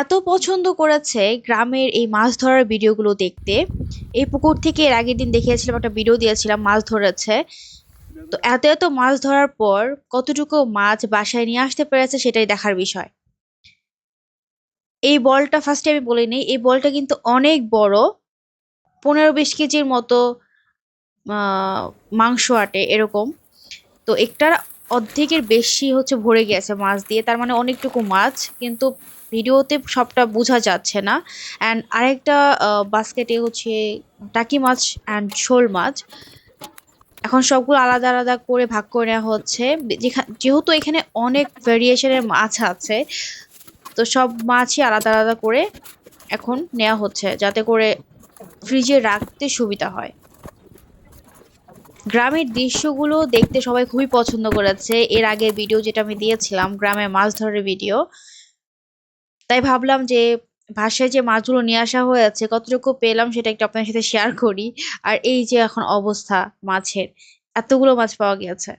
এত পছন্দ করেছে গ্রামের এই মাছ ধরার ভিডিওগুলো দেখতে। এই পুকুর থেকে এর আগের দিন দেখিয়েছিলাম, একটা ভিডিও দিয়েছিলাম, মাছ ধরেছে। তো এত এত মাছ ধরার পর কতটুকু মাছ বাসায় নিয়ে আসতে পেরেছে সেটাই দেখার বিষয়। এই বলটা ফার্স্টে আমি বলে নিই, এই বলটা কিন্তু অনেক বড়, 15-20 কেজির মতো মাংস আটে এরকম। তো একটার অর্ধেকের বেশি হচ্ছে ভরে গেছে মাছ দিয়ে, তার মানে অনেকটুকু মাছ, কিন্তু ভিডিওতে সবটা বোঝা যাচ্ছে না। অ্যান্ড আরেকটা বাস্কেটে হচ্ছে টাকি মাছ অ্যান্ড শোল মাছ। এখন সবগুলো আলাদা আলাদা করে ভাগ করে নেওয়া হচ্ছে। যেহেতু এখানে অনেক ভেরিয়েশনের মাছ আছে, তো সব মাছই আলাদা আলাদা করে এখন নেওয়া হচ্ছে যাতে করে ফ্রিজে রাখতে সুবিধা হয়। গ্রামের দৃশ্যগুলো দেখতে সবাই খুবই পছন্দ করেছে এর আগের ভিডিও যেটা আমি দিয়েছিলাম, গ্রামের মাছ ধরার ভিডিও। তাই ভাবলাম যে বাসায় যে মাছগুলো নিয়ে আসা হয়েছে কতটুকু পেলাম সেটা একটু আপনার সাথে শেয়ার করি। আর এই যে এখন অবস্থা মাছের, এতগুলো মাছ পাওয়া গিয়েছে।